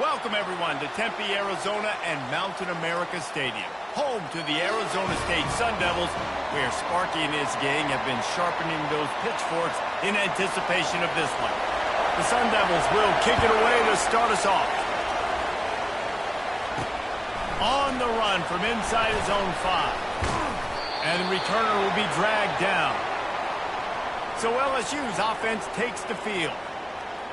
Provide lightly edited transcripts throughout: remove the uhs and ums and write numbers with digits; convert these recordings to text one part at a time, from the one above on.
Welcome, everyone, to Tempe, Arizona and Mountain America Stadium, home to the Arizona State Sun Devils, where Sparky and his gang have been sharpening those pitchforks in anticipation of this one. The Sun Devils will kick it away to start us off. On the run from inside his own 5. And the returner will be dragged down. So LSU's offense takes the field.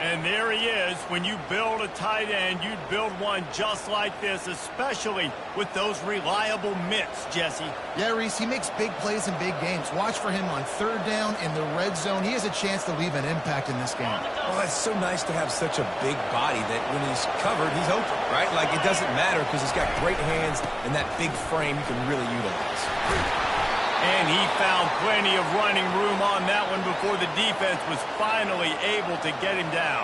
And there he is. When you build a tight end, you'd build one just like this, especially with those reliable mitts, Jesse. Yeah, Reese, he makes big plays in big games. Watch for him on third down in the red zone. He has a chance to leave an impact in this game. Well, it's so nice to have such a big body that when he's covered, he's open, right? Like, it doesn't matter because he's got great hands and that big frame you can really utilize. And he found plenty of running room on that one before the defense was finally able to get him down.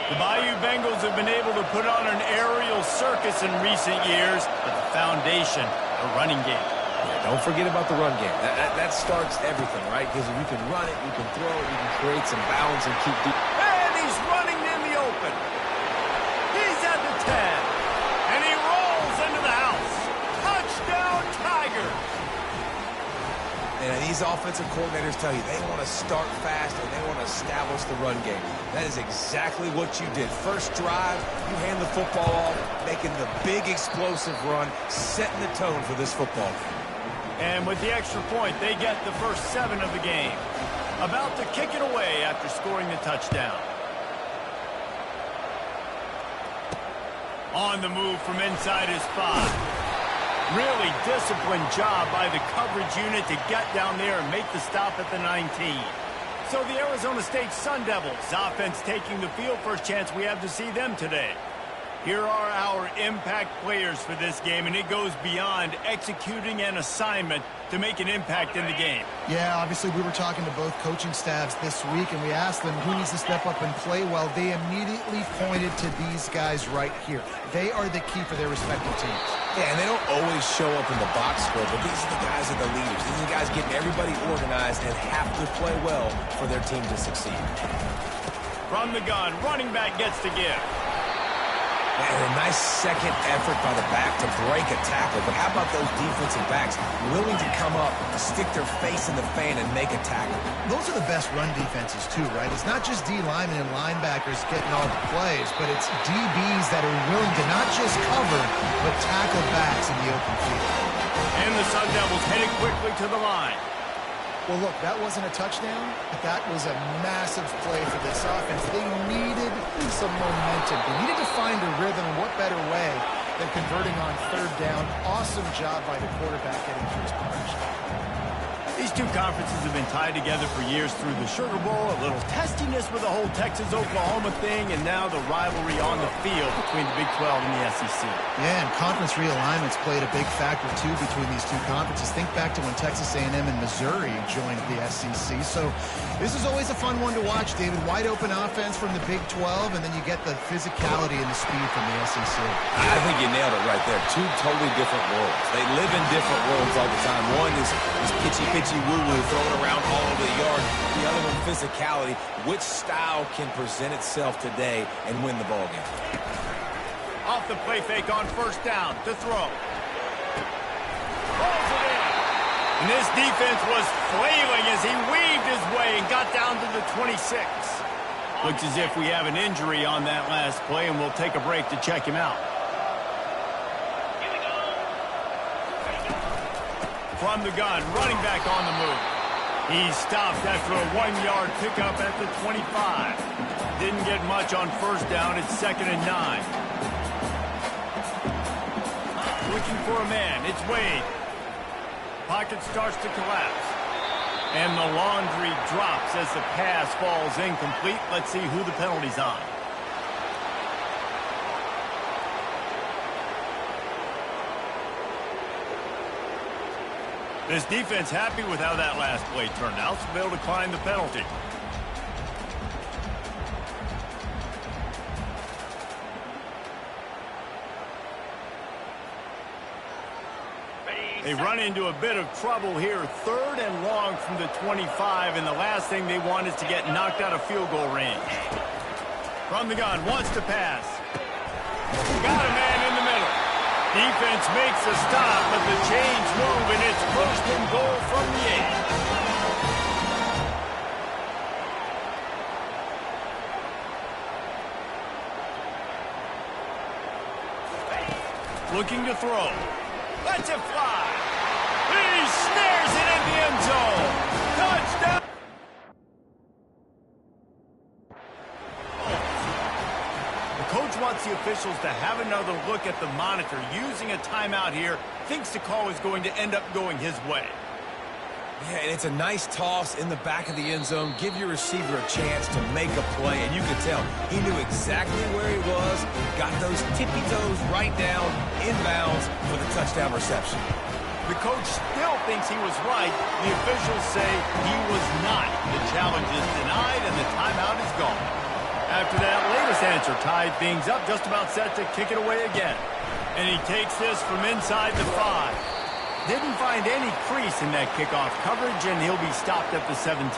The Bayou Bengals have been able to put on an aerial circus in recent years, but the foundation, the running game. Yeah, don't forget about the run game. That starts everything, right? Because if you can run it, you can throw it, you can create some balance and keep deep. And he's running in the open. He's at the 10. And he rolls into the house. Touchdown, Tigers. And these offensive coordinators tell you they want to start fast and they want to establish the run game. That is exactly what you did. First drive, you hand the football off, making the big explosive run, setting the tone for this football game. And with the extra point, they get the first 7 of the game. About to kick it away after scoring the touchdown. On the move from inside his 5. Really disciplined job by the coverage unit to get down there and make the stop at the 19. So the Arizona State Sun Devils, offense taking the field. First chance we have to see them today. Here are our impact players for this game, and it goes beyond executing an assignment to make an impact in the game. Yeah, obviously we were talking to both coaching staffs this week, and we asked them who needs to step up and play well. They immediately pointed to these guys right here. They are the key for their respective teams. Yeah, and they don't always show up in the box score, but these are the guys that are the leaders. These are the guys getting everybody organized and have to play well for their team to succeed. From the gun, running back gets to give. And a nice second effort by the back to break a tackle. But how about those defensive backs willing to come up, stick their face in the fan, and make a tackle? Those are the best run defenses, too, right? It's not just D linemen and linebackers getting all the plays, but it's DBs that are willing to not just cover, but tackle backs in the open field. And the Sun Devils headed quickly to the line. Well, look, that wasn't a touchdown, but that was a massive play for this offense. They needed some momentum. They needed to find a rhythm, and what better way than converting on third down. Awesome job by the quarterback getting through his progression. These two conferences have been tied together for years through the Sugar Bowl, a little testiness with the whole Texas-Oklahoma thing, and now the rivalry on the field between the Big 12 and the SEC. Yeah, and conference realignments played a big factor, too, between these two conferences. Think back to when Texas A&M and Missouri joined the SEC. So this is always a fun one to watch, David. Wide open offense from the Big 12, and then you get the physicality and the speed from the SEC. I think you nailed it right there. Two totally different worlds. They live in different worlds all the time. One is pitchy woo-woo, throwing around all over the yard. The other one, physicality. Which style can present itself today and win the ball game? Off the play fake on first down to throw. Pulls it in. And this defense was flailing as he weaved his way and got down to the 26. Looks as if we have an injury on that last play, and we'll take a break to check him out. From the gun, running back on the move. He stopped after a 1-yard pickup at the 25. Didn't get much on first down. It's 2nd and 9. Switching for a man. It's Wade. Pocket starts to collapse. And the laundry drops as the pass falls incomplete. Let's see who the penalty's on. This defense happy with how that last play turned out, so they'll decline the penalty. They run into a bit of trouble here. 3rd and long from the 25, and the last thing they want is to get knocked out of field goal range. From the gun, wants to pass. got a man in the middle. Defense makes a stop, but the chains move, and it's first and goal from the 8. Looking to throw. Lets it fly. He snares it in the end zone. Touchdown. The coach wants the officials to have another look at the monitor. Using a timeout here, thinks the call is going to end up going his way. Yeah, and it's a nice toss in the back of the end zone. Give your receiver a chance to make a play, and you can tell he knew exactly where he was, got those tippy toes right down, inbounds for the touchdown reception. The coach still thinks he was right. The officials say he was not. The challenge is denied, and the timeout is gone. After that latest answer tied things up, just about set to kick it away again. And he takes this from inside the 5. Didn't find any crease in that kickoff coverage, and he'll be stopped at the 17.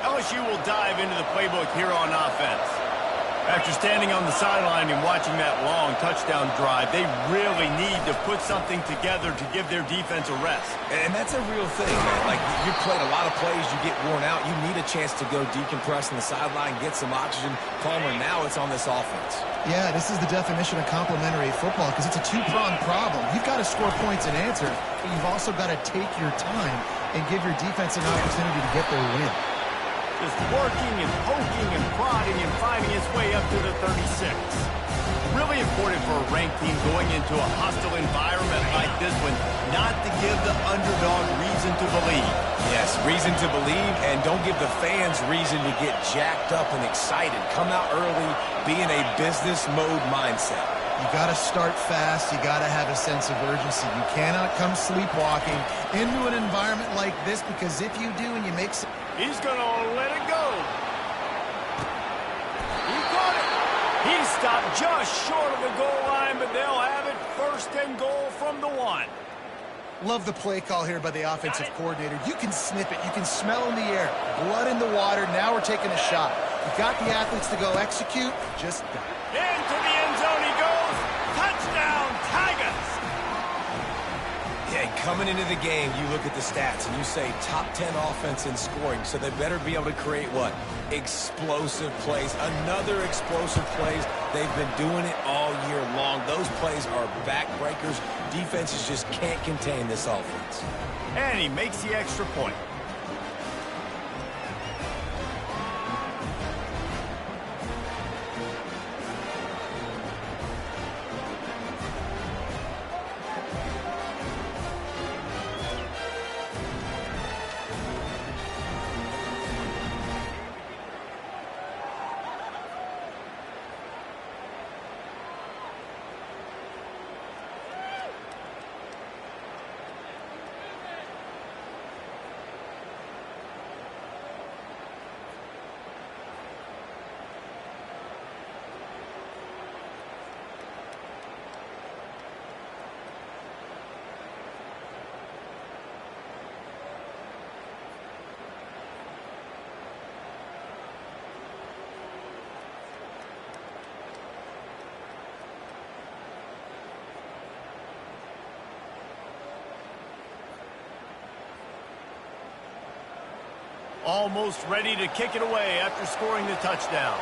LSU will dive into the playbook here on offense. After standing on the sideline and watching that long touchdown drive, they really need to put something together to give their defense a rest. And that's a real thing, man. Like, you played a lot of plays, you get worn out. You need a chance to go decompress on the sideline, get some oxygen. Palmer, now it's on this offense. Yeah, this is the definition of complementary football because it's a two-pronged problem. You've got to score points and answers, but you've also got to take your time and give your defense an opportunity to get their win. Just working and poking and prodding and finding his way up to the 36. Really important for a ranked team going into a hostile environment like this one, not to give the underdog reason to believe. Yes, reason to believe, and don't give the fans reason to get jacked up and excited. Come out early, be in a business mode mindset. You got to start fast. You got to have a sense of urgency. You cannot come sleepwalking into an environment like this, because if you do and you make some... He's going to let it go. He caught it. He stopped just short of the goal line, but they'll have it first and goal from the 1. Love the play call here by the offensive coordinator. You can snip it. You can smell in the air. Blood in the water. Now we're taking a shot. You got the athletes to go execute. Just die. Into the end zone he goes. Touchdown, Tigers. Yeah, coming into the game, you look at the stats and you say top 10 offense in scoring, so they better be able to create what? Explosive plays. Another explosive plays. They've been doing it all year long. Those plays are backbreakers. Defenses just can't contain this offense. And he makes the extra point. Almost ready to kick it away after scoring the touchdown.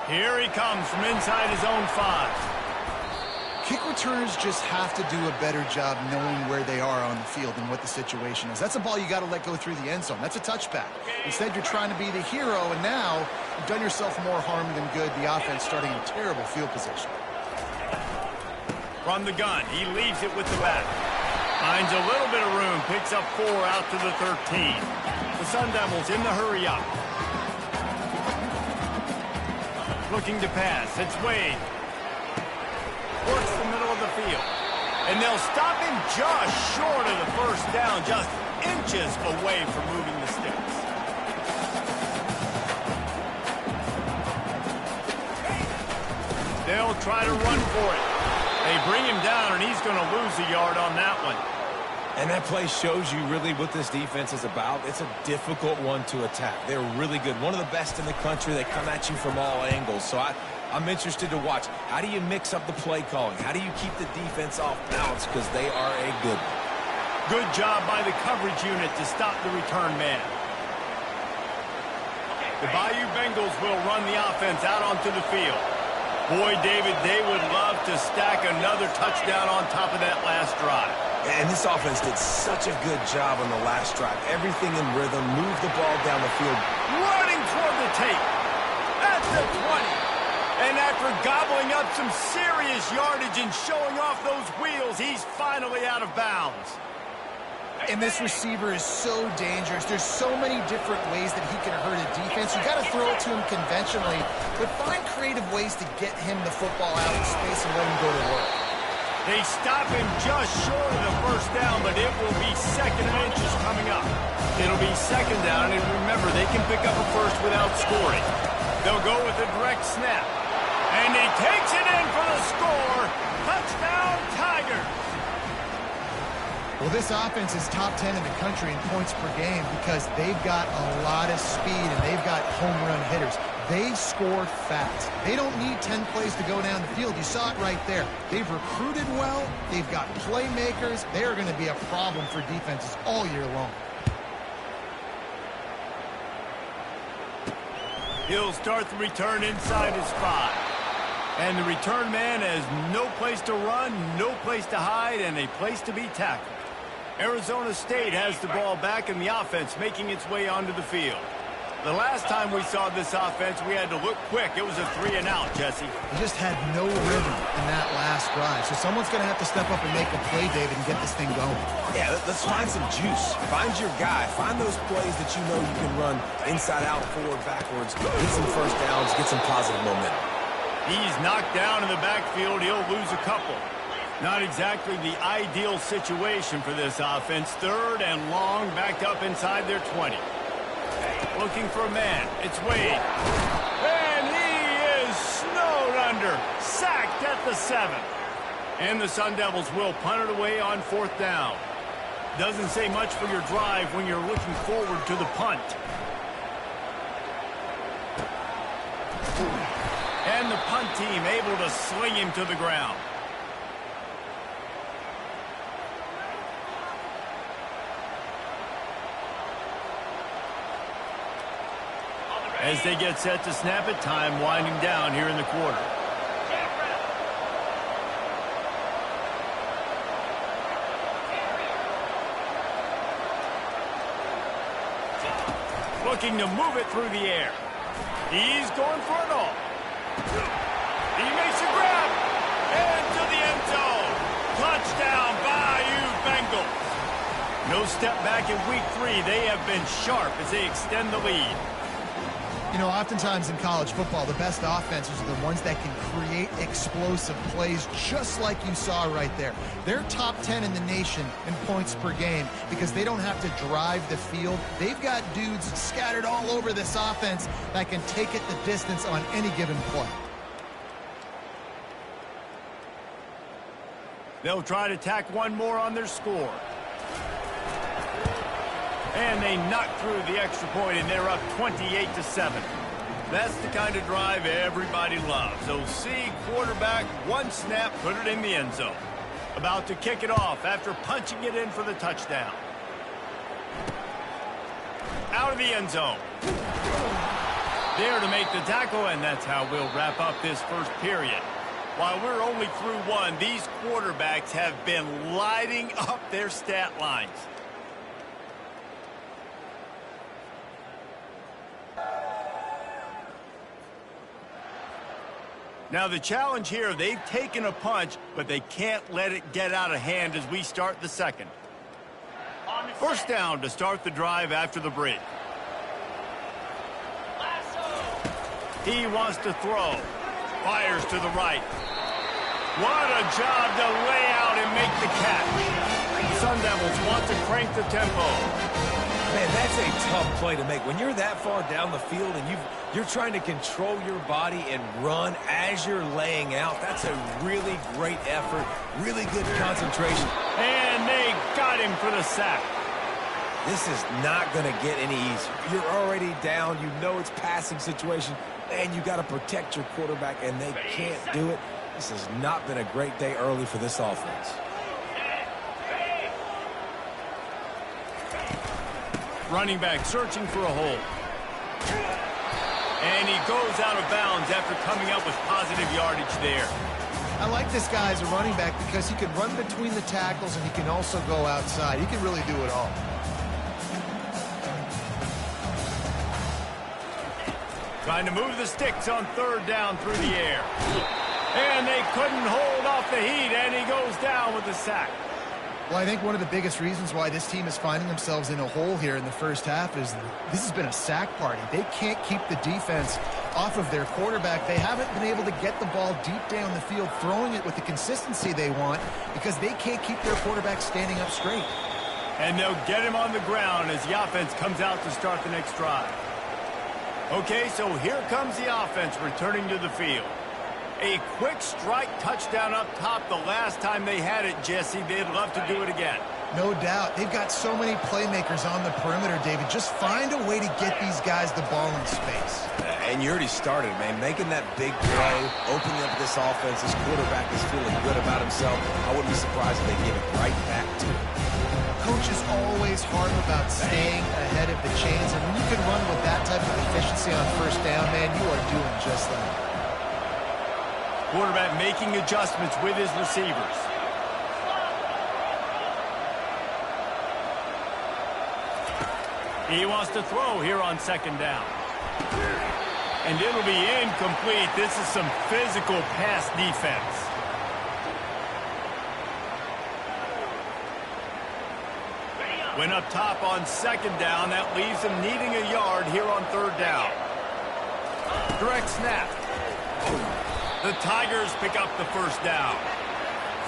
Here he comes from inside his own 5. Kick returners just have to do a better job knowing where they are on the field and what the situation is. That's a ball you got to let go through the end zone. That's a touchback. Instead, you're trying to be the hero, and now you've done yourself more harm than good. The offense starting in terrible field position. From the gun, he leaves it with the back. Finds a little bit of room, picks up 4 out to the 13. The Sun Devils in the hurry up. Looking to pass, it's Wade. Works the middle of the field. And they'll stop him just short of the first down, just inches away from moving the sticks. They'll try to run for it. They bring him down, and he's going to lose a yard on that one. And that play shows you really what this defense is about. It's a difficult one to attack. They're really good. One of the best in the country. They come at you from all angles. So I'm interested to watch. How do you mix up the play calling? How do you keep the defense off balance? Because they are a good one. Good job by the coverage unit to stop the return man. The Bayou Bengals will run the offense out onto the field. Boy, David, they would love to stack another touchdown on top of that last drive. And this offense did such a good job on the last drive. Everything in rhythm, moved the ball down the field. Running toward the tape. At the 20. And after gobbling up some serious yardage and showing off those wheels, he's finally out of bounds. And this receiver is so dangerous. There's so many different ways that he can hurt a defense. You got to throw it to him conventionally, but find creative ways to get him the football out in space and let him go to work. They stop him just short of the first down, but it will be 2nd and inches coming up. It'll be 2nd down, and remember, they can pick up a first without scoring. They'll go with a direct snap. And he takes it in for the score. Touchdown, Tigers. Well, this offense is top 10 in the country in points per game because they've got a lot of speed and they've got home run hitters. They score fast. They don't need 10 plays to go down the field. You saw it right there. They've recruited well. They've got playmakers. They are going to be a problem for defenses all year long. He'll start the return inside his 5. And the return man has no place to run, no place to hide, and a place to be tackled. Arizona State has the ball back and the offense making its way onto the field. The last time we saw this offense, we had to look quick. It was a 3 and out, Jesse. He just had no rhythm in that last drive. So someone's going to have to step up and make a play, David, and get this thing going. Yeah, let's find some juice. Find your guy. Find those plays that you know you can run inside out, forward, backwards. Get some first downs, get some positive momentum. He's knocked down in the backfield. He'll lose a couple. Not exactly the ideal situation for this offense. 3rd and long, backed up inside their 20. Looking for a man. It's Wade. And he is snowed under. Sacked at the 7. And the Sun Devils will punt it away on 4th down. Doesn't say much for your drive when you're looking forward to the punt. And the punt team able to sling him to the ground. As they get set to snap it, time winding down here in the quarter. Looking to move it through the air. He's going for it all. He makes a grab. Into the end zone. Touchdown, Bayou Bengals. No step back in week 3. They have been sharp as they extend the lead. You know, oftentimes in college football, the best offenses are the ones that can create explosive plays just like you saw right there. They're top 10 in the nation in points per game because they don't have to drive the field. They've got dudes scattered all over this offense that can take it the distance on any given play. They'll try to tack one more on their score. And they knock through the extra point, and they're up 28-7. That's the kind of drive everybody loves. OC quarterback, one snap, put it in the end zone. About to kick it off after punching it in for the touchdown. Out of the end zone. There to make the tackle, and that's how we'll wrap up this first period. While we're only through 1, these quarterbacks have been lighting up their stat lines. Now the challenge here, they've taken a punch, but they can't let it get out of hand as we start the 2nd. First down to start the drive after the break. He wants to throw. Fires to the right. What a job to lay out and make the catch. Sun Devils want to crank the tempo. Man, that's a tough play to make. When you're that far down the field and you're trying to control your body and run as you're laying out, that's a really great effort, really good concentration. And they got him for the sack. This is not going to get any easier. You're already down. You know it's passing situation. Man, you got to protect your quarterback, and they can't do it. This has not been a great day early for this offense. Running back searching for a hole. And he goes out of bounds after coming up with positive yardage there. I like this guy as a running back because he can run between the tackles and he can also go outside. He can really do it all. Trying to move the sticks on third down through the air. And they couldn't hold off the heat, and he goes down with the sack. Well, I think one of the biggest reasons why this team is finding themselves in a hole here in the first half is this has been a sack party. They can't keep the defense off of their quarterback. They haven't been able to get the ball deep down the field, throwing it with the consistency they want because they can't keep their quarterback standing up straight. And they'll get him on the ground as the offense comes out to start the next drive. Okay, so here comes the offense returning to the field. A quick strike touchdown up top the last time they had it, Jesse. They'd love to do it again. No doubt. They've got so many playmakers on the perimeter, David. Just find a way to get these guys the ball in space. And you already started, man. Making that big play, opening up this offense. This quarterback is feeling good about himself. I wouldn't be surprised if they give it right back to him. Coach is always hard about staying ahead of the chains, and when you can run with that type of efficiency on first down, man, you are doing just that. Quarterback making adjustments with his receivers. He wants to throw here on second down. And it'll be incomplete. This is some physical pass defense. Went up top on second down. That leaves him needing a yard here on third down. Direct snap. The Tigers pick up the first down.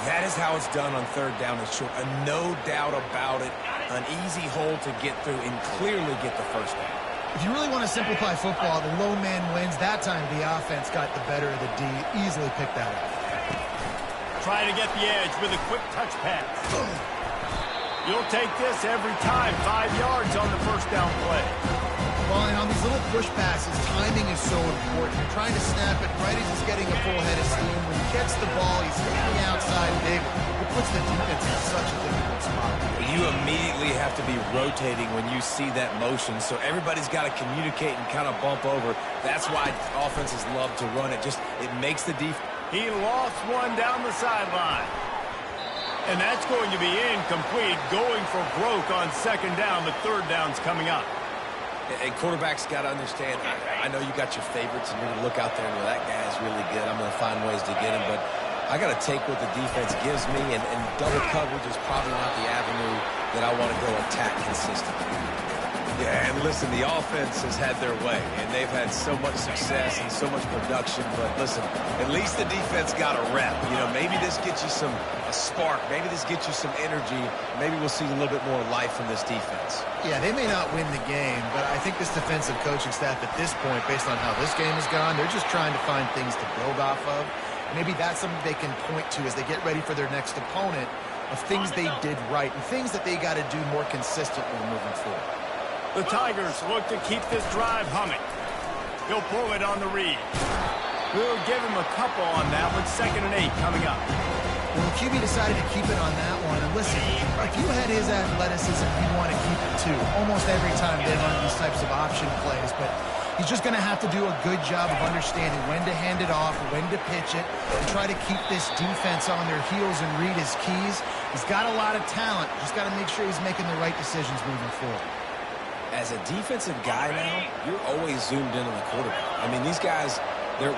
That is how it's done on third down and short. No doubt about it. An easy hole to get through and clearly get the first down. If you really want to simplify football, the lone man wins. That time the offense got the better of the D. Easily picked that up. Trying to get the edge with a quick touch pass. You'll take this every time. 5 yards on the first down play. Well, and on these little push passes, timing is so important. You're trying to snap it right as he's getting a full head of steam. When he gets the ball, he's hitting the outside big. It puts the defense in such a difficult spot. You immediately have to be rotating when you see that motion, so everybody's got to communicate and kind of bump over. That's why offenses love to run it. It makes the defense. He lost one down the sideline. And that's going to be incomplete, going for broke on second down. The third down's coming up. And quarterbacks got to understand, I know you got your favorites, and you're going to look out there and go, that guy's really good. I'm going to find ways to get him. But I got to take what the defense gives me, and double coverage is probably not the avenue that I want to go attack consistently. Yeah, and listen, the offense has had their way, and they've had so much success and so much production. But listen, at least the defense got a rep. You know, maybe this gets you a spark. Maybe this gets you some energy. Maybe we'll see a little bit more life from this defense. Yeah, they may not win the game, but I think this defensive coaching staff at this point, based on how this game has gone, they're just trying to find things to build off of. Maybe that's something they can point to as they get ready for their next opponent, of things they did right and things that they got to do more consistently moving forward. The Tigers look to keep this drive humming. He'll pull it on the read. We'll give him a couple on that one. 2nd and 8 coming up. Well, the QB decided to keep it on that one. And listen, if you had his athleticism, you'd want to keep it too. Almost every time they run these types of option plays. But he's just going to have to do a good job of understanding when to hand it off, when to pitch it, and try to keep this defense on their heels and read his keys. He's got a lot of talent. Just got to make sure he's making the right decisions moving forward. As a defensive guy now, you're always zoomed in on the quarterback. I mean, these guys,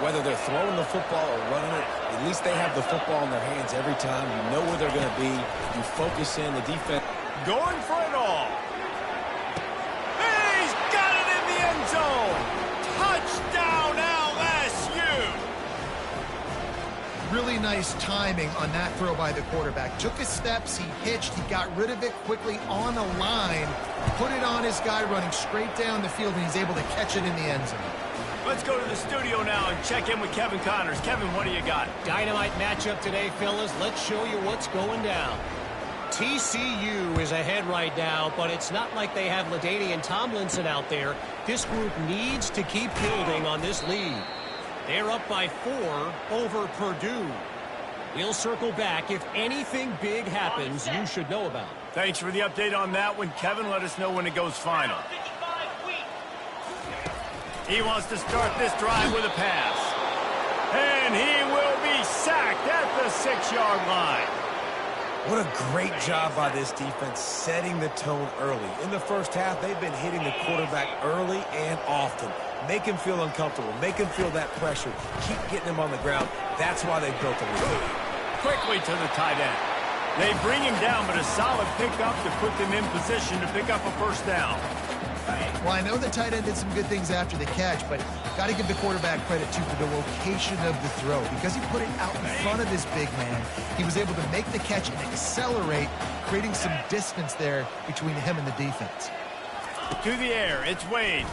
whether they're throwing the football or running it, at least they have the football in their hands every time. You know where they're going to be. You focus in the defense. Going for it all. He's got it in the end zone. Touchdown, LSU. Really nice timing on that throw by the quarterback. Took his steps, he hitched, he got rid of it quickly on a line, put it on his guy running straight down the field, and he's able to catch it in the end zone. Let's go to the studio now and check in with Kevin Connors. Kevin, what do you got? Dynamite matchup today, fellas. Let's show you what's going down. TCU is ahead right now, but it's not like they have LaDainian Tomlinson out there. This group needs to keep building on this lead. They're up by 4 over Purdue. We'll circle back. If anything big happens, you should know about it. Thanks for the update on that one, Kevin. Let us know when it goes final. He wants to start this drive with a pass. And he will be sacked at the 6-yard line. What a great job by this defense setting the tone early. In the first half, they've been hitting the quarterback early and often. Make him feel uncomfortable. Make him feel that pressure. Keep getting him on the ground. That's why they built a lead. Quickly to the tight end. They bring him down, but a solid pickup to put them in position to pick up a first down. Well, I know the tight end did some good things after the catch, but got to give the quarterback credit, too, for the location of the throw. Because he put it out in front of his big man, he was able to make the catch and accelerate, creating some distance there between him and the defense. To the air, it's Wade.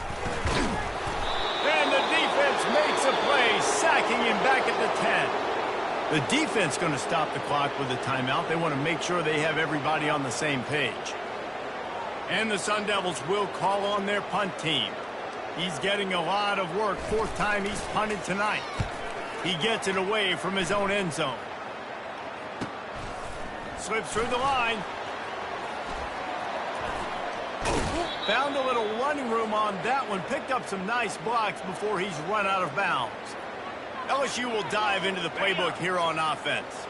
And the defense makes a play, sacking him back at the 10. The defense going to stop the clock with a timeout. They want to make sure they have everybody on the same page. And the Sun Devils will call on their punt team. He's getting a lot of work. 4th time he's punted tonight. He gets it away from his own end zone. Slips through the line. Found a little running room on that one. Picked up some nice blocks before he's run out of bounds. LSU will dive into the playbook here on offense.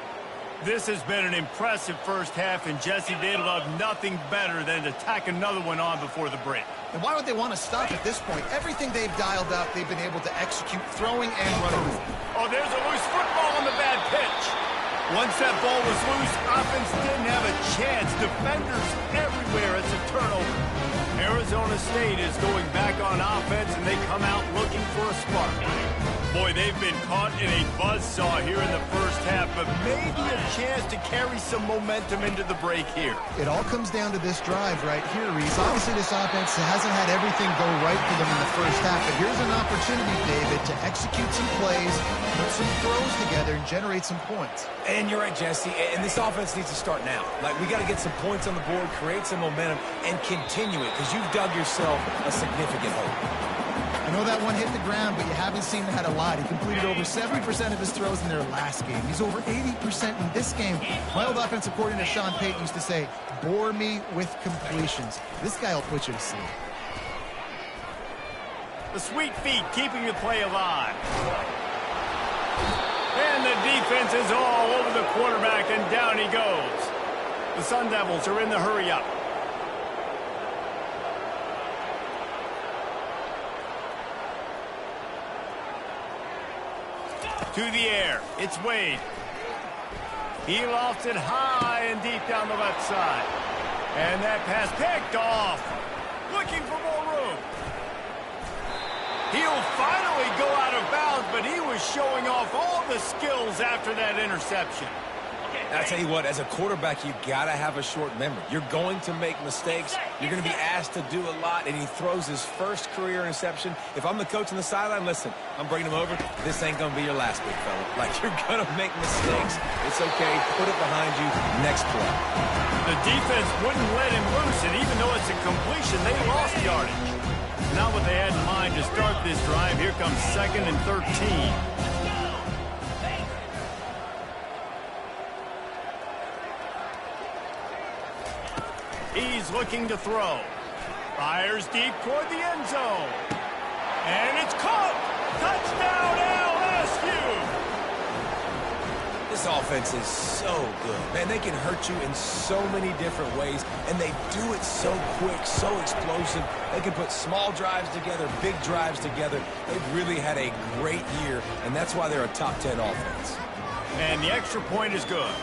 This has been an impressive first half, and Jesse, they'd love nothing better than to tack another one on before the break. And why would they want to stop at this point? Everything they've dialed up, they've been able to execute throwing and running. Oh, there's a loose football on the bad pitch. Once that ball was loose, offense didn't have a chance. Defenders everywhere. It's a turnover. Arizona State is going back on offense, and they come out looking for a spark. Boy, they've been caught in a buzzsaw here in the first half, but maybe a chance to carry some momentum into the break here. It all comes down to this drive right here, Reese. Obviously, this offense hasn't had everything go right for them in the first half, but here's an opportunity, David, to execute some plays, put some throws together, and generate some points. And you're right, Jesse, and this offense needs to start now. Like, we got to get some points on the board, create some momentum, and continue it, because you've dug yourself a significant hole. I know that one hit the ground, but you haven't seen him had a lot. He completed over 70% of his throws in their last game. He's over 80% in this game. My old offensive coordinator, Sean Payton, used to say, bore me with completions. This guy will put you to sleep. The sweet feet keeping the play alive. And the defense is all over the quarterback, and down he goes. The Sun Devils are in the hurry-up. To the air, it's Wade. He lofts it high and deep down the left side. And that pass picked off. Looking for more room. He'll finally go out of bounds, but he was showing off all the skills after that interception. I tell you what, as a quarterback, you got to have a short memory. You're going to make mistakes. You're going to be asked to do a lot, and he throws his first career interception. If I'm the coach on the sideline, listen, I'm bringing him over. This ain't going to be your last, big fella. Like, you're going to make mistakes. It's okay. Put it behind you. Next play. The defense wouldn't let him loose, and even though it's a completion, they lost yardage. Not what they had in mind to start this drive. Here comes 2nd and 13. He's looking to throw. Fires deep toward the end zone. And it's caught. Touchdown, LSU. This offense is so good. Man, they can hurt you in so many different ways, and they do it so quick, so explosive. They can put small drives together, big drives together. They've really had a great year, and that's why they're a top 10 offense. And the extra point is good.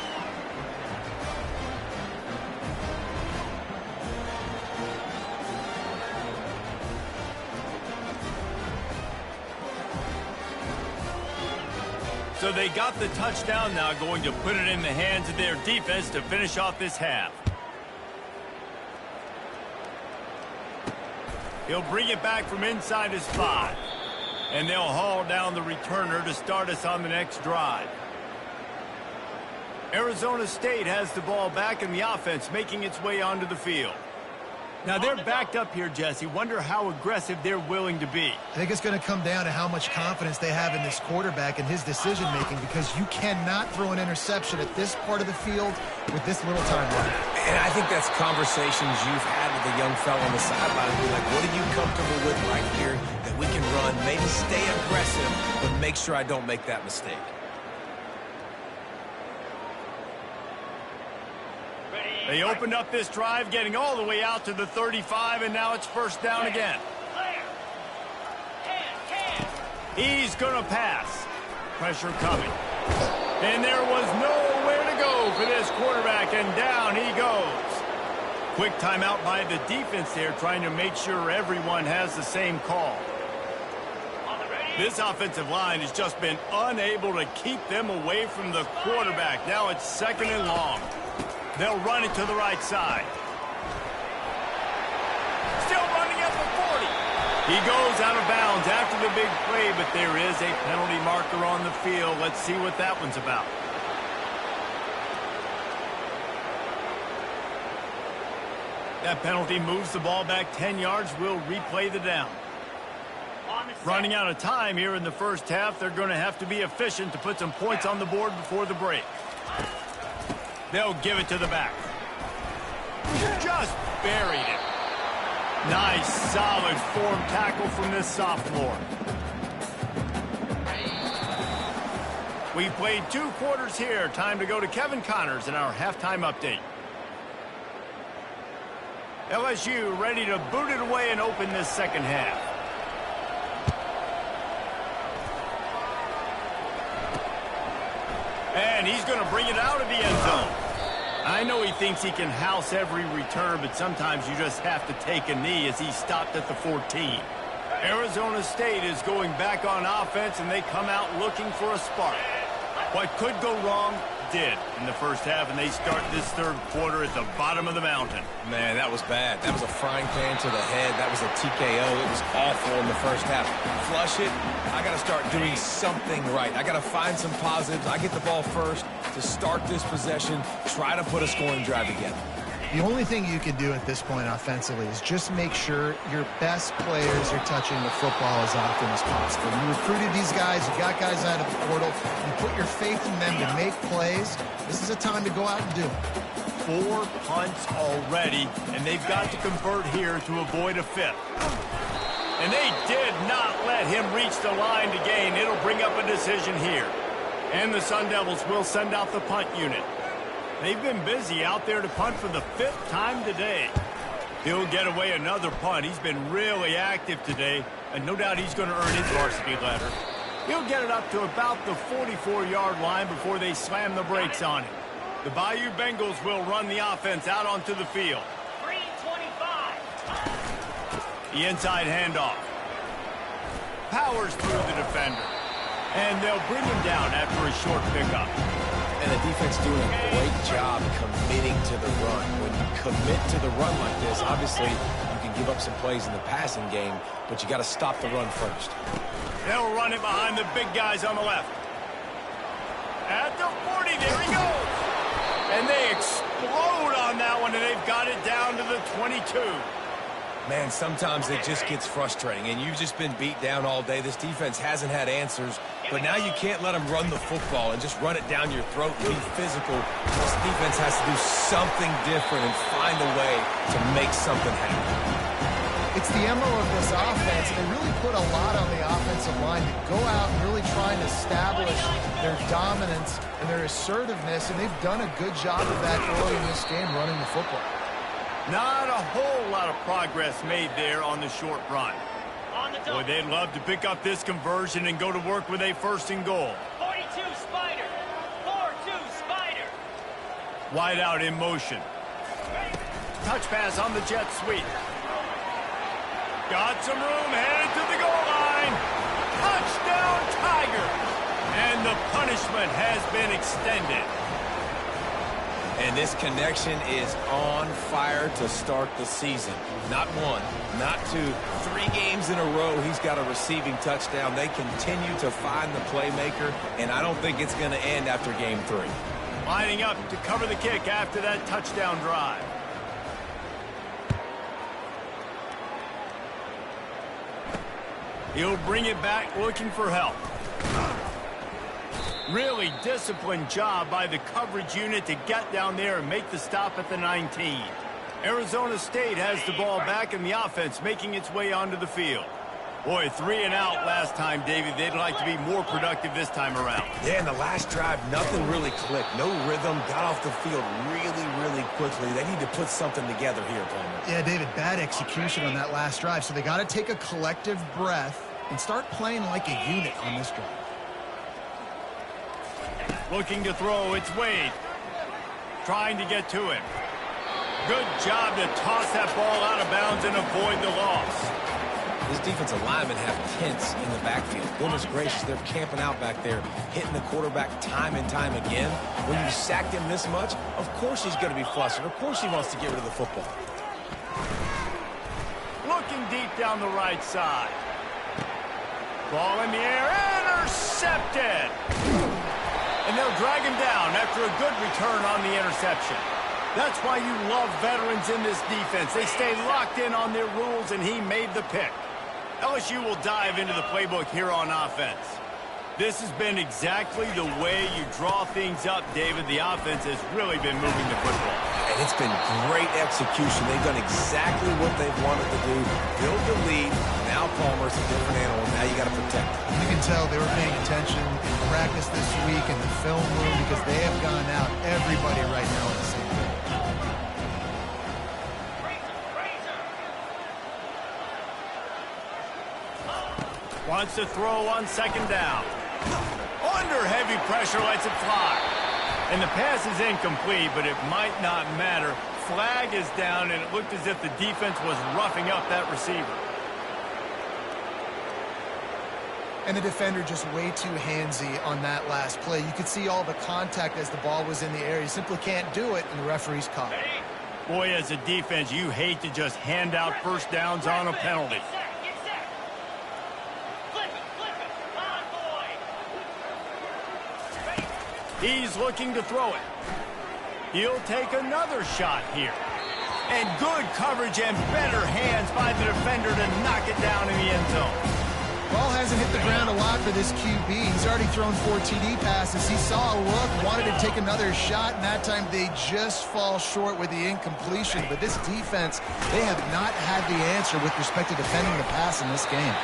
So they got the touchdown, now going to put it in the hands of their defense to finish off this half. He'll bring it back from inside his 5. And they'll haul down the returner to start us on the next drive. Arizona State has the ball back in the offense, making its way onto the field. Now they're backed up here, Jesse. Wonder how aggressive they're willing to be. I think it's going to come down to how much confidence they have in this quarterback and his decision-making, because you cannot throw an interception at this part of the field with this little time left. And I think that's conversations you've had with the young fella on the sideline. Be like, what are you comfortable with right here that we can run? Maybe stay aggressive, but make sure I don't make that mistake. They opened up this drive, getting all the way out to the 35, and now it's first down again. He's going to pass. Pressure coming. And there was nowhere to go for this quarterback, and down he goes. Quick timeout by the defense there, trying to make sure everyone has the same call. This offensive line has just been unable to keep them away from the quarterback. Now it's second and long. They'll run it to the right side. Still running at the 40. He goes out of bounds after the big play, but there is a penalty marker on the field. Let's see what that one's about. That penalty moves the ball back 10 yards. We'll replay the down. Running out of time here in the first half. They're going to have to be efficient to put some points on the board before the break. They'll give it to the back. Just buried it. Nice, solid form tackle from this sophomore. We've played 2 quarters here. Time to go to Kevin Connors in our halftime update. LSU ready to boot it away and open this second half. And he's going to bring it out of the end zone. I know he thinks he can house every return, but sometimes you just have to take a knee as he stopped at the 14. Arizona State is going back on offense, and they come out looking for a spark. What could go wrong did in the first half, and they start this third quarter at the bottom of the mountain. Man, that was bad. That was a frying pan to the head. That was a TKO. It was awful in the first half. Flush it. I got to start doing something right. I got to find some positives. I get the ball first to start this possession, try to put a scoring drive together. The only thing you can do at this point offensively is just make sure your best players are touching the football as often as possible. You recruited these guys, you got guys out of the portal, you put your faith in them to make plays. This is a time to go out and do it. 4 punts already, and they've got to convert here to avoid a 5th. And they did not let him reach the line to gain. It'll bring up a decision here. And the Sun Devils will send out the punt unit. They've been busy out there to punt for the 5th time today. He'll get away another punt. He's been really active today, and no doubt he's going to earn his varsity letter. He'll get it up to about the 44-yard line before they slam the brakes on him. The Bayou Bengals will run the offense out onto the field. 325. The inside handoff. Powers through the defender. And they'll bring him down after a short pickup. And the defense doing a great job committing to the run. When you commit to the run like this, obviously you can give up some plays in the passing game, but you got to stop the run first. They'll run it behind the big guys on the left. At the 40, there he goes. And they explode on that one, and they've got it down to the 22. Man, sometimes it just gets frustrating, and you've just been beat down all day. This defense hasn't had answers, but now you can't let them run the football and just run it down your throat and be physical. This defense has to do something different and find a way to make something happen. It's the MO of this offense. They really put a lot on the offensive line to go out and really try and establish their dominance and their assertiveness, and they've done a good job of that early in this game running the football. Not a whole lot of progress made there on the short run. Boy, they'd love to pick up this conversion and go to work with a 1st and goal. 42 Spider. 4-2 Spider. Wide out in motion. Touch pass on the jet sweep. Got some room, headed to the goal line. Touchdown, Tigers. And the punishment has been extended. And this connection is on fire to start the season. Not one, not two, 3 games in a row he's got a receiving touchdown. They continue to find the playmaker, and I don't think it's going to end after game 3. Lining up to cover the kick after that touchdown drive. He'll bring it back looking for help. Really disciplined job by the coverage unit to get down there and make the stop at the 19. Arizona State has the ball back in the offense, making its way onto the field. Boy, 3 and out last time, David. They'd like to be more productive this time around. Yeah, in the last drive, nothing really clicked. No rhythm, got off the field really quickly. They need to put something together here, Palmer. Yeah, David, bad execution on that last drive. So they got to take a collective breath and start playing like a unit on this drive. Looking to throw, it's Wade. Trying to get to it. Good job to toss that ball out of bounds and avoid the loss. This defensive linemen have tents in the backfield. Goodness gracious, they're camping out back there, hitting the quarterback time and time again. When you sacked him this much, of course he's going to be flustered. Of course he wants to get rid of the football. Looking deep down the right side. Ball in the air, intercepted. And they'll drag him down after a good return on the interception. That's why you love veterans in this defense. They stay locked in on their rules, and he made the pick. LSU will dive into the playbook here on offense. This has been exactly the way you draw things up, David. The offense has really been moving the football. And it's been great execution. They've done exactly what they've wanted to do. Build the lead. Now Palmer's a different animal. Now you got to protect it. You can tell they were paying attention in practice this week in the film room because they have gone out, everybody right now on the same page. Wants to throw on second down. Under heavy pressure, lets it fly. And the pass is incomplete, but it might not matter. Flag is down, and it looked as if the defense was roughing up that receiver. And the defender just way too handsy on that last play. You could see all the contact as the ball was in the air. You simply can't do it, and the referee's caught it. Boy, as a defense, you hate to just hand out first downs on a penalty. He's looking to throw it. He'll take another shot here. And good coverage and better hands by the defender to knock it down in the end zone. Ball hasn't hit the ground a lot for this QB. He's already thrown 4 TD passes. He saw a look, wanted to take another shot, and that time they just fall short with the incompletion. But this defense, they have not had the answer with respect to defending the pass in this game.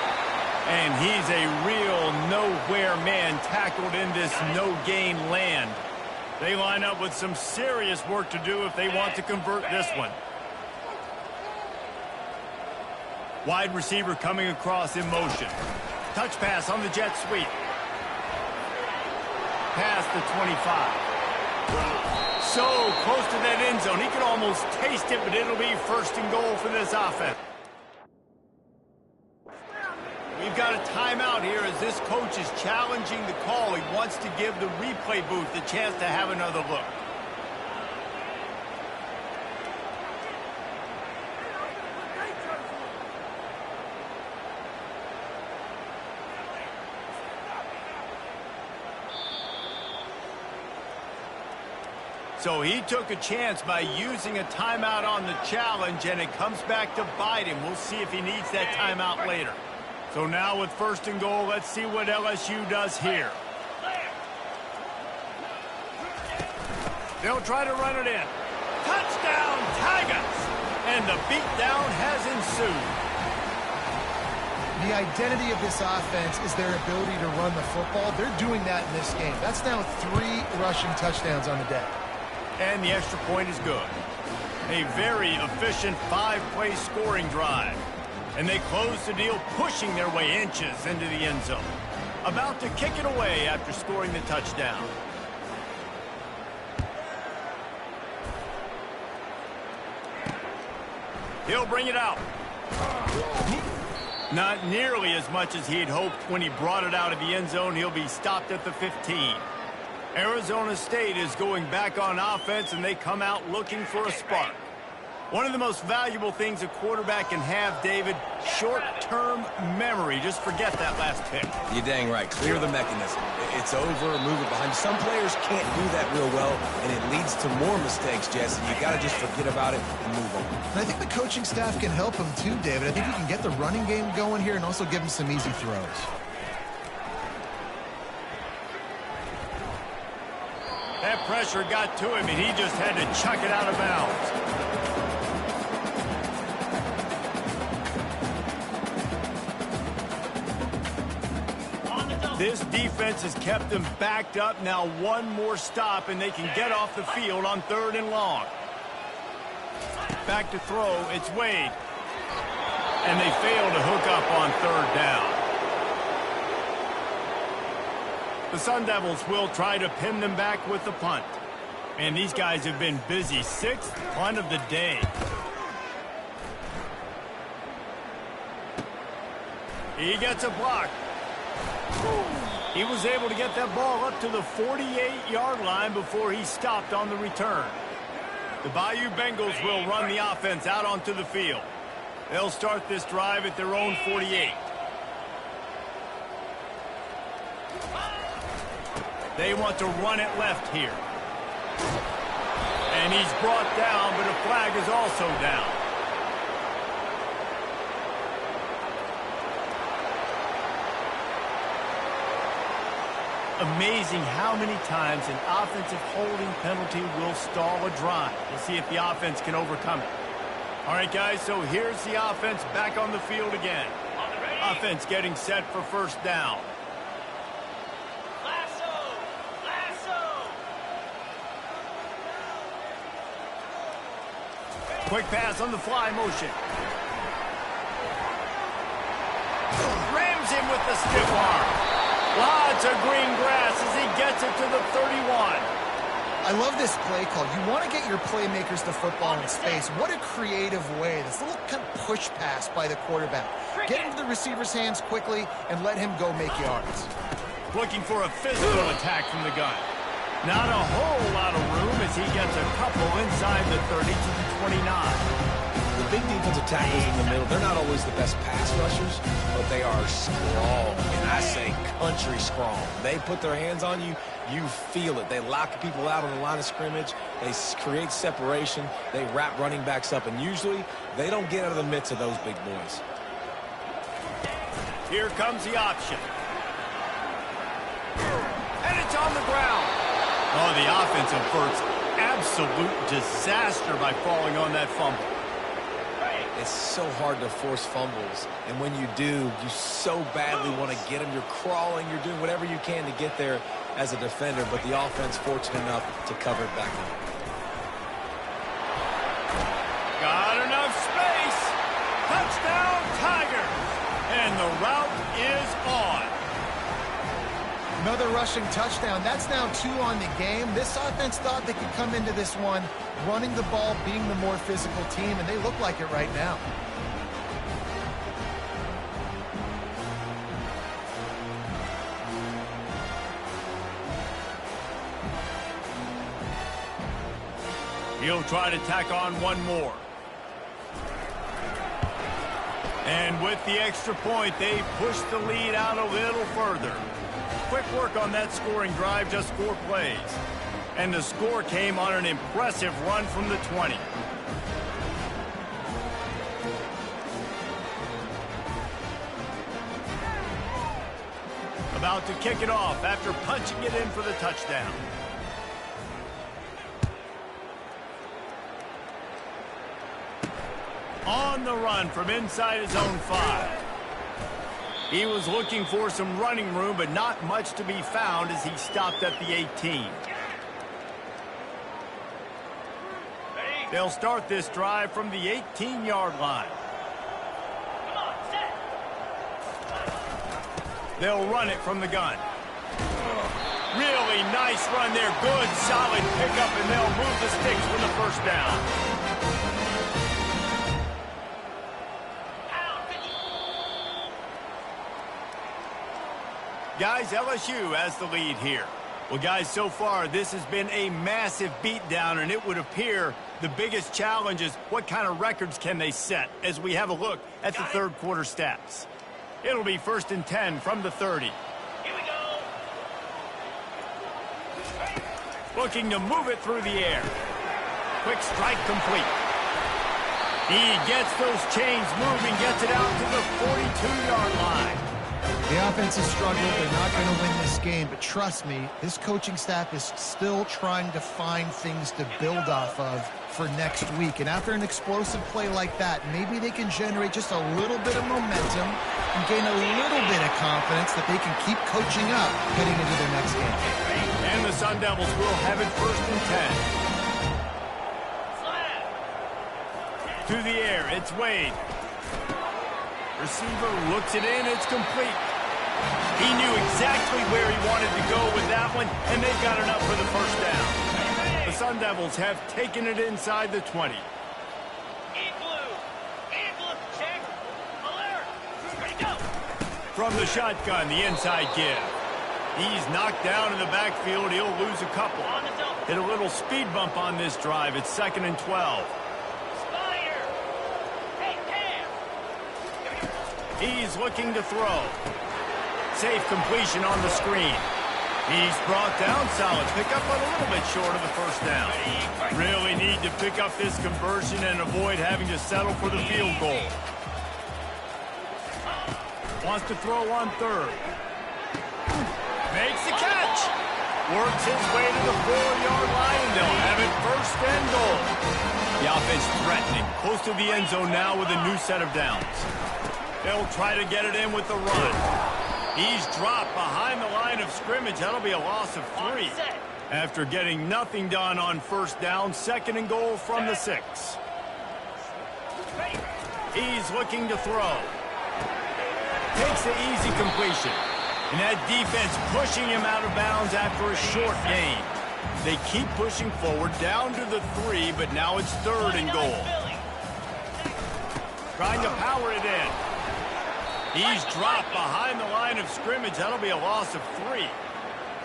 And he's a real nowhere man tackled in this no-gain land. They line up with some serious work to do if they want to convert this one. Wide receiver coming across in motion. Touch pass on the jet sweep. Past the 25. So close to that end zone. He can almost taste it, but it'll be first and goal for this offense. We've got a timeout here as this coach is challenging the call. He wants to give the replay booth the chance to have another look. So he took a chance by using a timeout on the challenge, and it comes back to bite him. We'll see if he needs that timeout later. So now with first and goal, let's see what LSU does here. They'll try to run it in. Touchdown, Tigers! And the beatdown has ensued. The identity of this offense is their ability to run the football. They're doing that in this game. That's now 3 rushing touchdowns on the day. And the extra point is good. A very efficient 5-play scoring drive. And they close the deal, pushing their way inches into the end zone. About to kick it away after scoring the touchdown. He'll bring it out. Not nearly as much as he had hoped when he brought it out of the end zone. He'll be stopped at the 15. Arizona State is going back on offense, and they come out looking for a spark. One of the most valuable things a quarterback can have, David, short-term memory. Just forget that last pick. You're dang right. Clear the mechanism. It's over, move it behind you. Some players can't do that real well, and it leads to more mistakes, Jesse. You got to just forget about it and move on. And I think the coaching staff can help him too, David. I think you can get the running game going here and also give him some easy throws. That pressure got to him, and he just had to chuck it out of bounds. This defense has kept them backed up. Now one more stop, and they can get off the field on 3rd and long. Back to throw. It's Wade. And they fail to hook up on 3rd down. The Sun Devils will try to pin them back with the punt. And these guys have been busy. 6th punt of the day. He gets a block. He was able to get that ball up to the 48-yard line before he stopped on the return. The Bayou Bengals will run the offense out onto the field. They'll start this drive at their own 48. They want to run it left here. And he's brought down, but a flag is also down. Amazing how many times an offensive holding penalty will stall a drive. We'll see if the offense can overcome it. All right, guys, so here's the offense back on the field again. Offense getting set for 1st down. Quick pass on the fly motion. Rams him with the stiff arm. Lots of green grass as he gets it to the 31. I love this play call. You want to get your playmakers the football in space. What a creative way. This little kind of push pass by the quarterback. Get into the receiver's hands quickly and let him go make yards. Looking for a physical attack from the gun. Not a whole lot of room as he gets a couple inside the 30 to the 29. The big defensive tackles in the middle, they're not always the best pass rushers, but they are strong, and I say country strong. They put their hands on you, you feel it. They lock people out on the line of scrimmage. They create separation. They wrap running backs up, and usually they don't get out of the midst of those big boys. Here comes the option. And it's on the ground. Oh, the offense averts absolute disaster by falling on that fumble. It's so hard to force fumbles, and when you do, you so badly want to get them. You're crawling, you're doing whatever you can to get there as a defender, but the offense fortunate enough to cover it back up. Got enough space. Touchdown, Tigers. And the route is on. Another rushing touchdown. That's now 2 on the game. This offense thought they could come into this one running the ball, being the more physical team, and they look like it right now. He'll try to tack on one more. And with the extra point, they push the lead out a little further. Quick work on that scoring drive, just 4 plays. And the score came on an impressive run from the 20. About to kick it off after punching it in for the touchdown. On the run from inside his own 5. He was looking for some running room, but not much to be found as he stopped at the 18. They'll start this drive from the 18-yard line. They'll run it from the gun. Really nice run there. Good, solid pickup, and they'll move the sticks for the 1st down. Guys, LSU has the lead here. Well, guys, so far this has been a massive beatdown, and it would appear the biggest challenge is what kind of records can they set as we have a look at the third quarter stats. It'll be 1st and 10 from the 30. Here we go. Looking to move it through the air. Quick strike complete. He gets those chains moving, gets it out to the 42-yard line. The offense has struggled. They're not going to win this game, but trust me, this coaching staff is still trying to find things to build off of for next week. And after an explosive play like that, maybe they can generate just a little bit of momentum and gain a little bit of confidence that they can keep coaching up heading into their next game. And the Sun Devils will have it 1st and 10. To the air, it's Wade. Receiver looks it in, it's complete. He knew exactly where he wanted to go with that one, and they've got enough for the 1st down. The Sun Devils have taken it inside the 20. Check. Alert. Ready, go. From the shotgun, the inside give. He's knocked down in the backfield. He'll lose a couple. On the zone. Hit a little speed bump on this drive. It's 2nd and 12. Spider. Hey, Cam. He's looking to throw. Safe completion on the screen. He's brought down, solid pickup, but a little bit short of the 1st down. Really need to pick up this conversion and avoid having to settle for the field goal. Wants to throw on 3rd. Makes the catch. Works his way to the 4-yard line, and they'll have it 1st and goal. The offense threatening, close to the end zone now with a new set of downs. They'll try to get it in with the run. He's dropped behind the line of scrimmage. That'll be a loss of 3. After getting nothing done on 1st down, 2nd and goal from the 6. He's looking to throw. Takes the easy completion. And that defense pushing him out of bounds after a short gain. They keep pushing forward down to the 3, but now it's 3rd and goal. Trying to power it in. He's dropped behind the line of scrimmage. That'll be a loss of 3.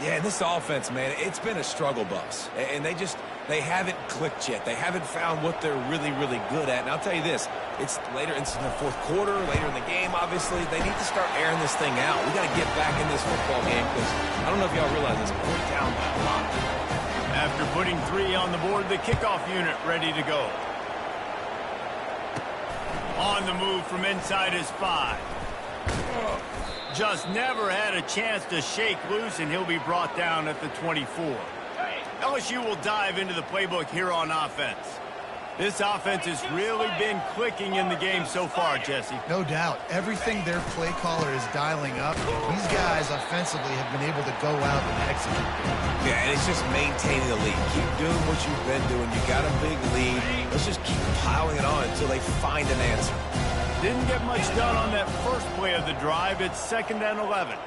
Yeah, and this offense, man, it's been a struggle bus. And they haven't clicked yet. They haven't found what they're really, really good at. And I'll tell you this, it's later, it's in the 4th quarter, later in the game, obviously. They need to start airing this thing out. We got to get back in this football game because I don't know if y'all realize this, but we're down by a lot. After putting 3 on the board, the kickoff unit ready to go. On the move from inside his 5. Just never had a chance to shake loose, and he'll be brought down at the 24. LSU will dive into the playbook here on offense. This offense has really been clicking in the game so far, Jesse. No doubt. Everything their play caller is dialing up, these guys offensively have been able to go out and execute. Yeah, and it's just maintaining the lead. Keep doing what you've been doing. You got a big lead. Let's just keep piling it on until they find an answer. Didn't get much done on that first play of the drive. It's 2nd and 11.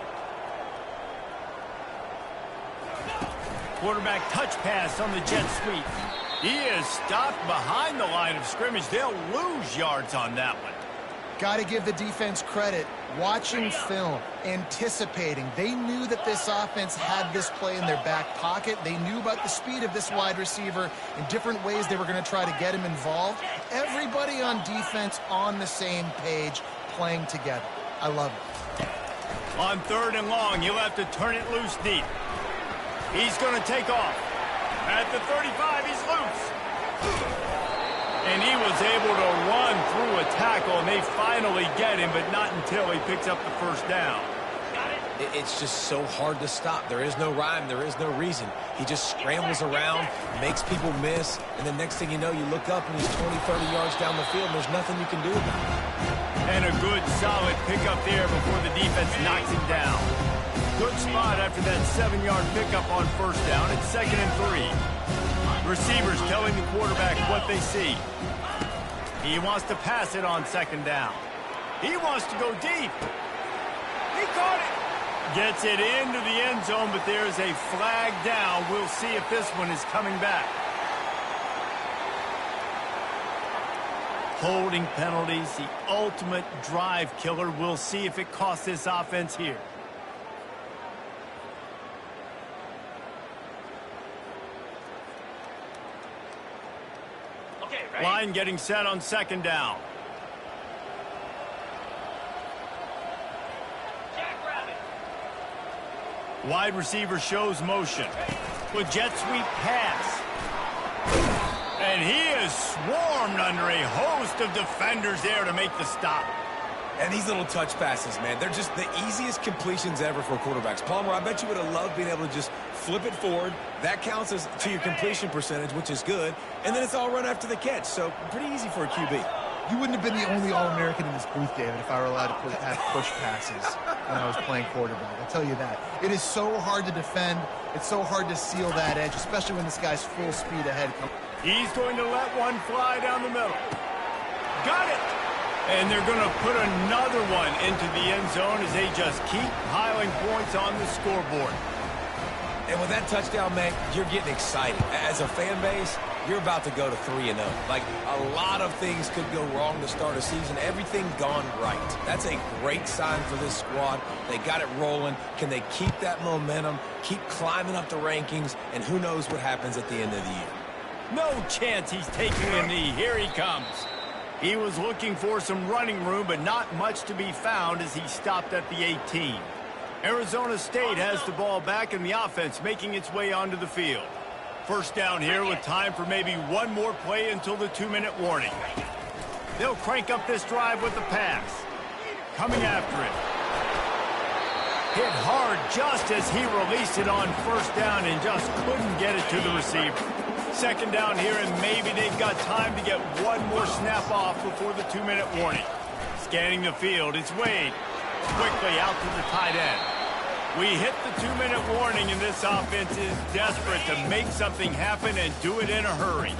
Quarterback touch pass on the jet sweep. He is stopped behind the line of scrimmage. They'll lose yards on that one. Got to give the defense credit. Watching film, anticipating. They knew that this offense had this play in their back pocket. They knew about the speed of this wide receiver and different ways they were going to try to get him involved. Everybody on defense on the same page, playing together. I love it. On 3rd and long, he'll have to turn it loose deep. He's going to take off. At the 35, he's loose. And he was able to run through a tackle, and they finally get him, but not until he picks up the 1st down. It's just so hard to stop. There is no rhyme. There is no reason. He just scrambles around, makes people miss, and the next thing you know, you look up and he's 20, 30 yards down the field, and there's nothing you can do about it. And a good, solid pickup there before the defense knocks him down. Good spot after that 7-yard pickup on 1st down. It's 2nd and 3. Receivers telling the quarterback what they see. He wants to pass it on 2nd down. He wants to go deep. He caught it. Gets it into the end zone, but there's a flag down. We'll see if this one is coming back. Holding penalties, the ultimate drive killer. We'll see if it costs this offense here. Okay, ready? Line getting set on second down. Jackrabbit. Wide receiver shows motion. With jet sweep pass. And he is swarmed under a host of defenders there to make the stop. And these little touch passes, man, they're just the easiest completions ever for quarterbacks. Palmer, I bet you would have loved being able to just flip it forward. That counts as to your completion percentage, which is good. And then it's all run after the catch, so pretty easy for a QB. You wouldn't have been the only All-American in this booth, David, if I were allowed to have push passes when I was playing quarterback. I'll tell you that. It is so hard to defend. It's so hard to seal that edge, especially when this guy's full speed ahead. He's going to let one fly down the middle. Got it! And they're going to put another one into the end zone as they just keep piling points on the scoreboard. And with that touchdown, man, you're getting excited. As a fan base, you're about to go to 3-0. Like, a lot of things could go wrong to start a season. Everything gone right. That's a great sign for this squad. They got it rolling. Can they keep that momentum, keep climbing up the rankings, and who knows what happens at the end of the year? No chance he's taking a knee. Here he comes. He was looking for some running room, but not much to be found as he stopped at the 18. Arizona State has the ball back in the offense, making its way onto the field. First down here with time for maybe one more play until the 2-minute warning. They'll crank up this drive with the pass. Coming after it. Hit hard just as he released it on first down and just couldn't get it to the receiver. Second down here, and maybe they've got time to get one more snap off before the 2-minute warning. Scanning the field, it's Wade. Quickly out to the tight end. We hit the 2-minute warning, and this offense is desperate to make something happen and do it in a hurry.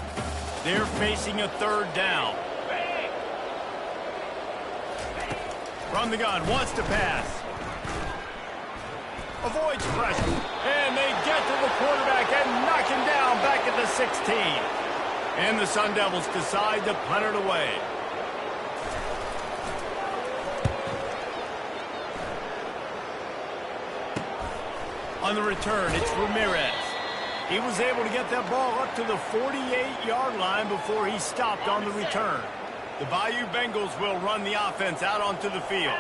They're facing a third down. From the gun, wants to pass. Avoids pressure. And they get to the quarterback and knock him down back at the 16. And the Sun Devils decide to punt it away. On the return, it's Ramirez. He was able to get that ball up to the 48-yard line before he stopped on the return. The Bayou Bengals will run the offense out onto the field.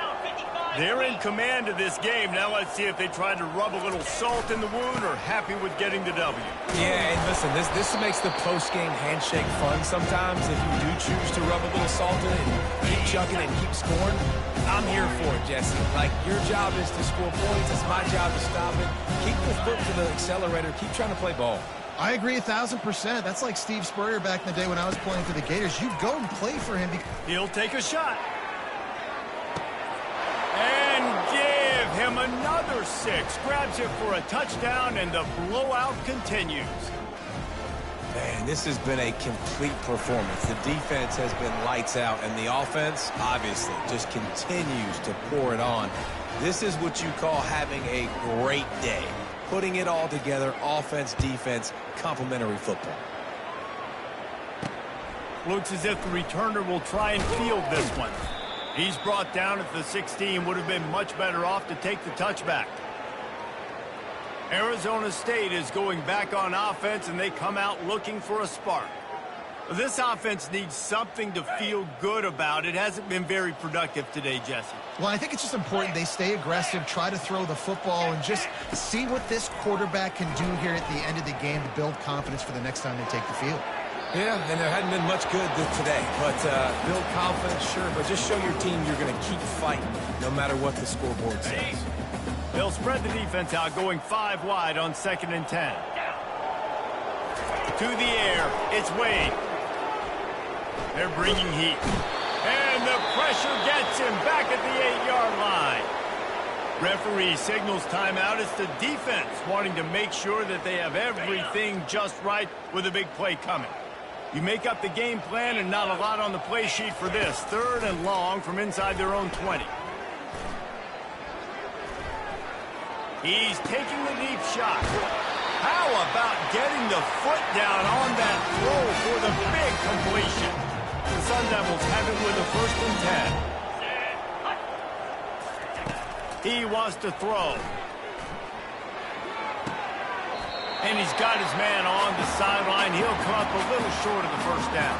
They're in command of this game. Now let's see if they try to rub a little salt in the wound or happy with getting the W. Yeah, and listen, this makes the post-game handshake fun sometimes if you do choose to rub a little salt in it and keep chucking and keep scoring. I'm here for it, Jesse. Like, your job is to score points. It's my job to stop it. Keep the foot to the accelerator. Keep trying to play ball. I agree 1,000%. That's like Steve Spurrier back in the day when I was playing for the Gators. You go and play for him. He'll take a shot. And give him another 6. Grabs it for a touchdown, and the blowout continues. Man, this has been a complete performance. The defense has been lights out, and the offense, obviously, just continues to pour it on. This is what you call having a great day. Putting it all together, offense, defense, complementary football. Looks as if the returner will try and field this one. He's brought down at the 16. Would have been much better off to take the touchback. Arizona State is going back on offense, and they come out looking for a spark. This offense needs something to feel good about. It hasn't been very productive today, Jesse. Well, I think it's just important they stay aggressive, try to throw the football, and just see what this quarterback can do here at the end of the game to build confidence for the next time they take the field. Yeah, and there hadn't been much good today. But build confidence, sure, but just show your team you're going to keep fighting no matter what the scoreboard says. They'll spread the defense out, going 5 wide on 2nd and 10. To the air, it's Wade. They're bringing heat. And the pressure gets him back at the 8-yard line. Referee signals timeout. It's the defense wanting to make sure that they have everything just right with a big play coming. You make up the game plan and not a lot on the play sheet for this. 3rd and long from inside their own 20. He's taking the deep shot. How about getting the foot down on that throw for the big completion? The Sun Devils have it with a 1st and 10. He wants to throw. And he's got his man on the sideline. He'll come up a little short of the 1st down.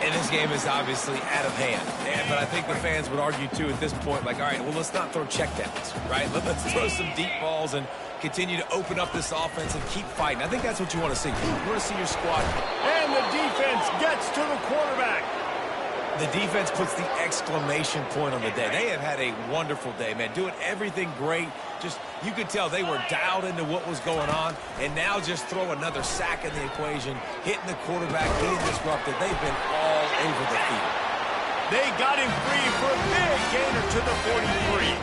And this game is obviously out of hand. But I think the fans would argue, too, at this point, like, all right, well, let's not throw checkdowns, right? Let's throw some deep balls and continue to open up this offense and keep fighting. I think that's what you want to see. You want to see your squad. And the defense gets to the quarterback. The defense puts the exclamation point on the day. They have had a wonderful day, man, doing everything great. Just, you could tell they were dialed into what was going on, and now just throw another sack in the equation, hitting the quarterback, getting disrupted. They've been all over the field. They got him free for a big gainer to the 43.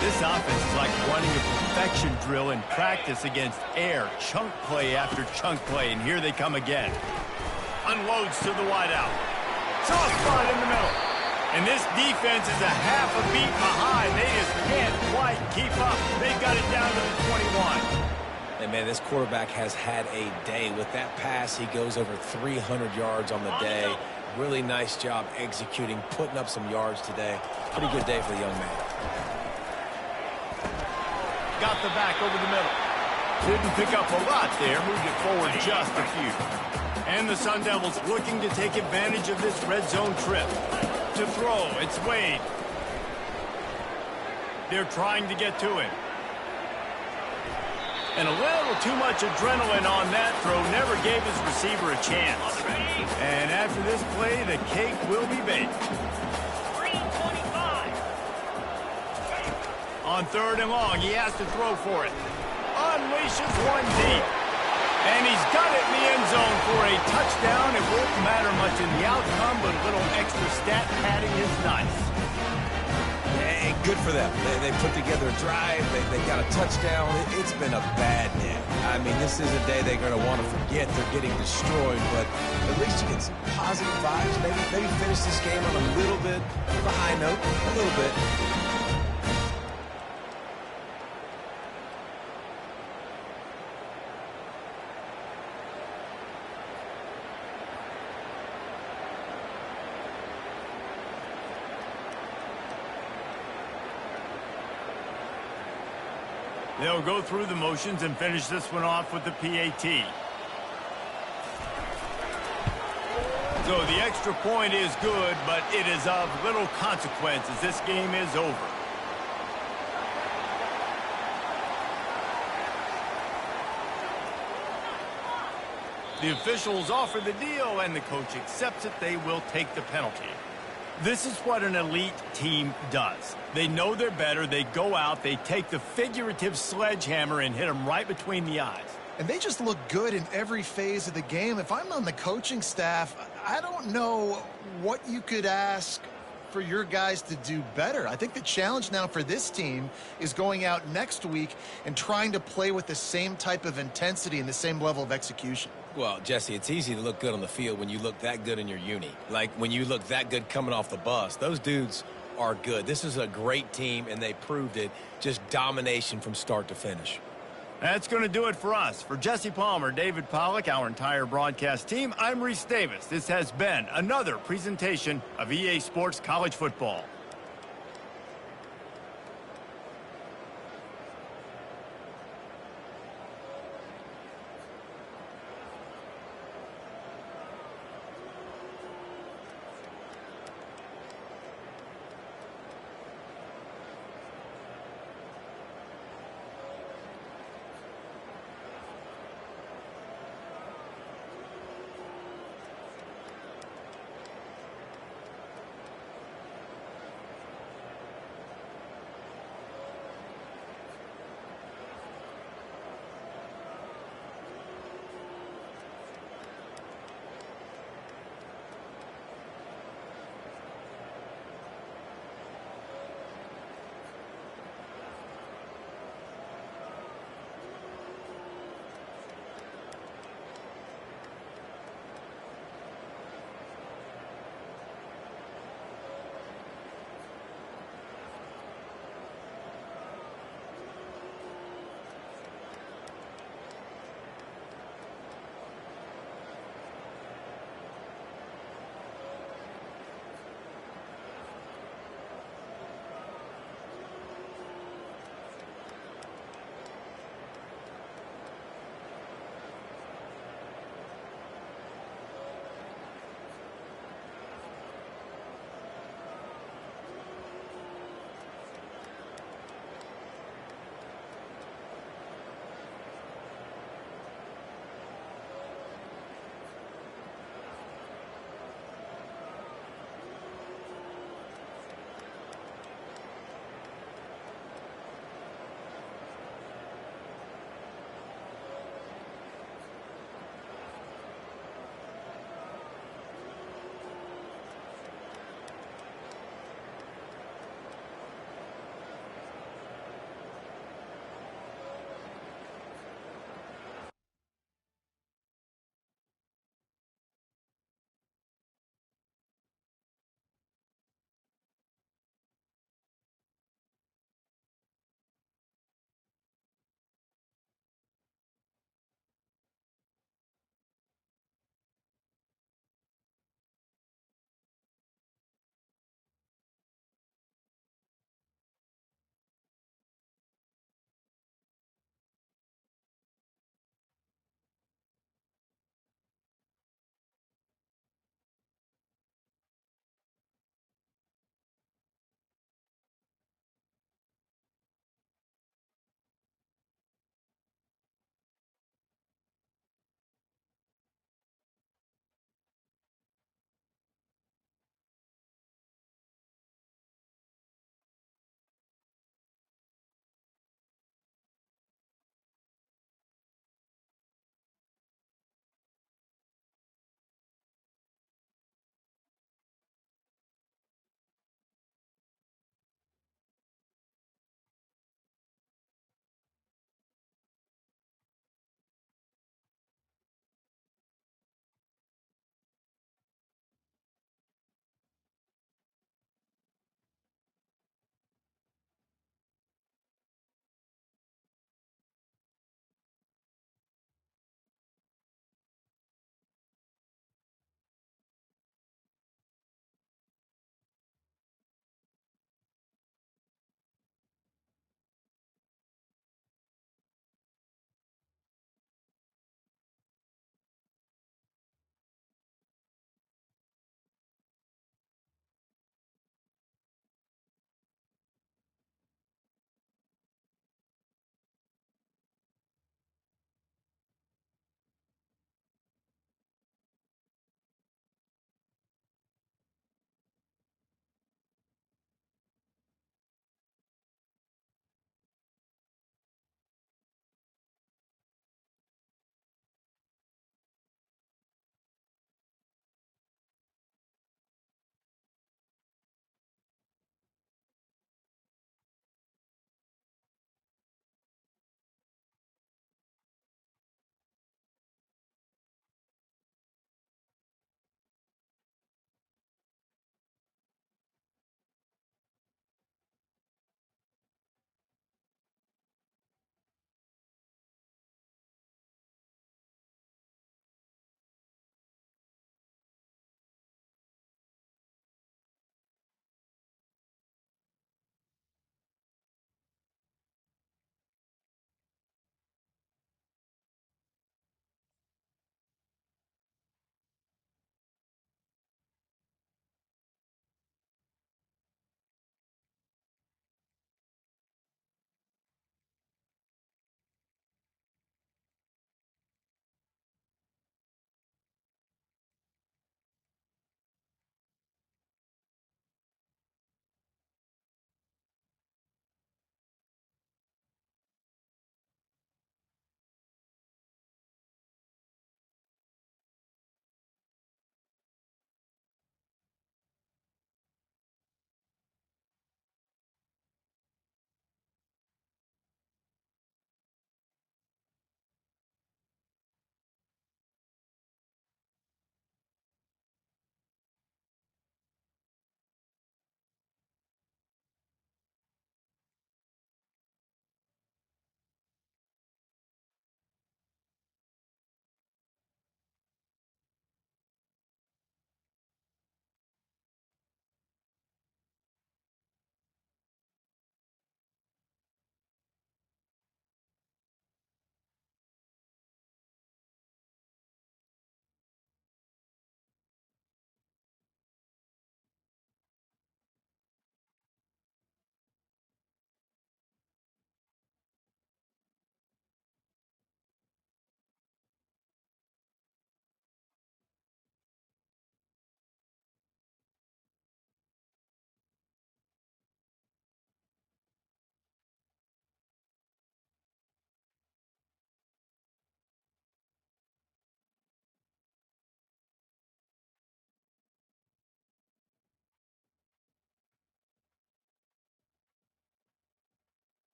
This offense is like running a perfection drill in practice against air, chunk play after chunk play, and here they come again. Unloads to the wideout. Soft spot in the middle. And this defense is a half a beat behind. They just can't quite keep up. They've got it down to the 21. And, man, this quarterback has had a day. With that pass, he goes over 300 yards on the day. Really nice job executing, putting up some yards today. Pretty good day for the young man. Got the back over the middle. Didn't pick up a lot there. Moved it forward just a few. And the Sun Devils looking to take advantage of this red zone trip. To throw, it's Wade. They're trying to get to him. And a little too much adrenaline on that throw. Never gave his receiver a chance. And after this play, the cake will be baked. 325. On 3rd and long, he has to throw for it. Unleashes one deep. And he's got it in the end zone for a touchdown. It won't matter much in the outcome, but a little extra stat padding is nice. Hey, good for them. They put together a drive. They got a touchdown. It's been a bad day. I mean, this is a day they're going to want to forget. They're getting destroyed, but at least you get some positive vibes. Maybe finish this game on a little bit of a high note, a little bit. They'll go through the motions and finish this one off with the PAT. So the extra point is good, but it is of little consequence as this game is over. The officials offer the deal, and the coach accepts it. They will take the penalty. This is what an elite team does. They know they're better. They go out, they take the figurative sledgehammer and hit them right between the eyes. And they just look good in every phase of the game. If I'm on the coaching staff, I don't know what you could ask for your guys to do better. I think the challenge now for this team is going out next week and trying to play with the same type of intensity and the same level of execution. Well, Jesse, it's easy to look good on the field when you look that good in your uni. Like when you look that good coming off the bus. Those dudes are good. This is a great team, and they proved it. Just domination from start to finish. That's going to do it for us. For Jesse Palmer, David Pollack, our entire broadcast team, I'm Reese Davis. This has been another presentation of EA Sports College Football.